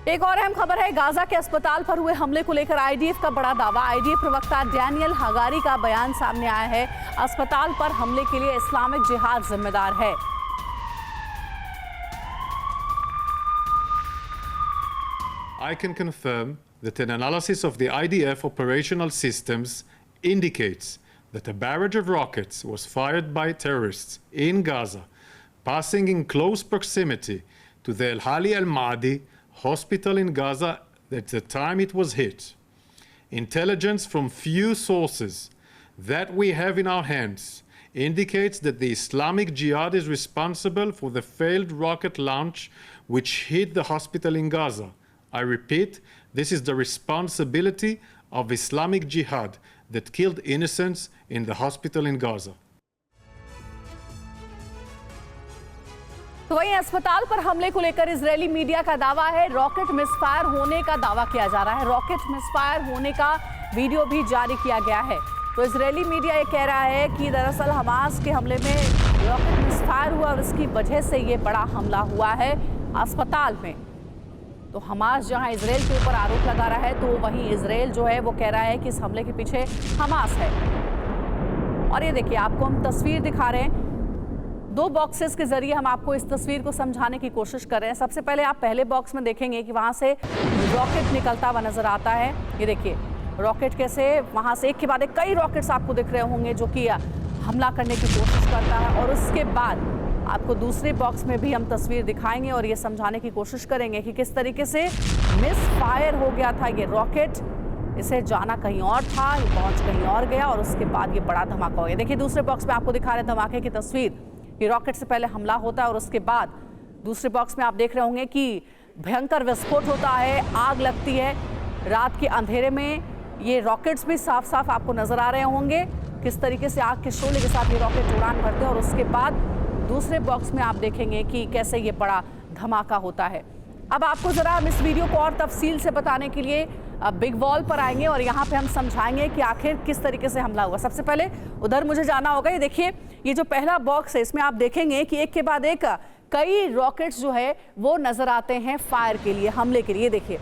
एक और अहम खबर है, गाजा के अस्पताल पर हुए हमले को लेकर आईडीएफ का बड़ा दावा। आईडीएफ प्रवक्ता डैनियल हगारी का बयान सामने आया है। अस्पताल पर हमले के लिए इस्लामिक जिहाद जिम्मेदार है। I can confirm that an analysis of the IDF operational systems indicates that a barrage of rockets was fired by terrorists in Gaza, passing in close proximity to the Al Hali Al Maadi hospital in Gaza at the time it was hit. Intelligence from few sources that we have in our hands indicates that the Islamic Jihad is responsible for the failed rocket launch which hit the hospital in Gaza. I repeat, this is the responsibility of Islamic Jihad that killed innocents in the hospital in Gaza. तो वहीं अस्पताल पर हमले को लेकर Israeli media का दावा है, रॉकेट मिसफायर होने का दावा किया जा रहा है। रॉकेट मिसफायर होने का वीडियो भी जारी किया गया है। तो इजरायली मीडिया ये कह रहा है कि दरअसल हमास के हमले में रॉकेट मिसफायर हुआ और इसकी वजह से ये बड़ा हमला हुआ है अस्पताल में। तो हमास जहां इजरायल के ऊपर आरोप लगा रहा है, तो वहीं इजरायल जो है वो कह रहा है कि इस हमले के पीछे हमास है। और ये देखिए, आपको हम तस्वीर दिखा रहे हैं, दो बॉक्सेस के जरिए हम आपको इस तस्वीर को समझाने की कोशिश कर रहे हैं। सबसे पहले आप पहले बॉक्स में देखेंगे कि वहां से रॉकेट निकलता हुआ नजर आता है। ये देखिए रॉकेट कैसे वहां से एक के बाद एक कई रॉकेट्स आपको दिख रहे होंगे जो कि हमला करने की कोशिश करता है। और उसके बाद आपको दूसरे बॉक्स में भी हम तस्वीर दिखाएंगे और ये समझाने की कोशिश करेंगे कि किस तरीके से मिस फायर हो गया था ये रॉकेट। इसे जाना कहीं और था, ये पहुंच कहीं और गया और उसके बाद ये बड़ा धमाका हो गया। देखिए दूसरे बॉक्स में आपको दिखा रहे धमाके की तस्वीर। ये रॉकेट से पहले हमला होता है और उसके बाद दूसरे बॉक्स में आप देख रहे होंगे कि भयंकर विस्फोट होता है, आग लगती है। रात के अंधेरे में ये रॉकेट्स भी साफ साफ आपको नजर आ रहे होंगे किस तरीके से आग के शोले के साथ ये रॉकेट उड़ान भरते हैं। और उसके बाद दूसरे बॉक्स में आप देखेंगे कि कैसे ये बड़ा धमाका होता है। अब आपको जरा हम इस वीडियो को और तफसील से बताने के लिए बिग वॉल पर आएंगे और यहाँ पे हम समझाएंगे कि आखिर किस तरीके से हमला हुआ। सबसे पहले उधर मुझे जाना होगा। ये देखिए, ये जो पहला बॉक्स है इसमें आप देखेंगे कि एक के बाद एक कई रॉकेट्स जो है वो नजर आते हैं फायर के लिए, हमले के लिए।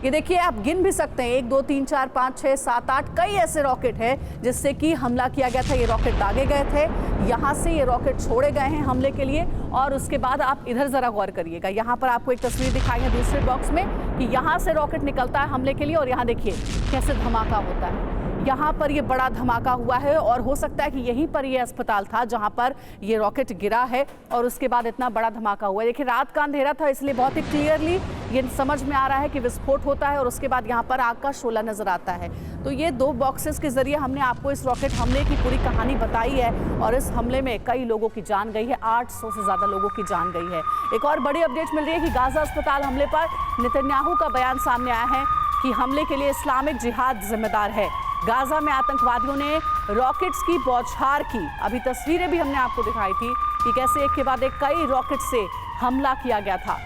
ये देखिए आप गिन भी सकते हैं, 1 2 3 4 5 6 7 8 कई ऐसे रॉकेट हैं जिससे कि हमला किया गया था। ये रॉकेट दागे गए थे, यहाँ से ये रॉकेट छोड़े गए हैं हमले के लिए। और उसके बाद आप इधर जरा गौर करिएगा, यहाँ पर आपको एक तस्वीर दिखाएंगे दूसरे बॉक्स में कि यहाँ से रॉकेट निकलता है हमले के लिए और यहाँ देखिए कैसे धमाका होता है। यहाँ पर ये बड़ा धमाका हुआ है और हो सकता है कि यहीं पर ये अस्पताल था जहाँ पर ये रॉकेट गिरा है और उसके बाद इतना बड़ा धमाका हुआ है। देखिए रात का अंधेरा था इसलिए बहुत ही क्लियरली ये समझ में आ रहा है कि विस्फोट होता है और उसके बाद यहाँ पर आग का शोला नजर आता है। तो ये दो बॉक्सेस के जरिए हमने आपको इस रॉकेट हमले की पूरी कहानी बताई है और इस हमले में कई लोगों की जान गई है, 800 से ज्यादा लोगों की जान गई है। एक और बड़ी अपडेट मिल रही है कि गाजा अस्पताल हमले पर नेतन्याहू का बयान सामने आया है कि हमले के लिए इस्लामिक जिहाद जिम्मेदार है। गाजा में आतंकवादियों ने रॉकेट्स की बौछार की। अभी तस्वीरें भी हमने आपको दिखाई थी कि कैसे एक के बाद एक कई रॉकेट से हमला किया गया था।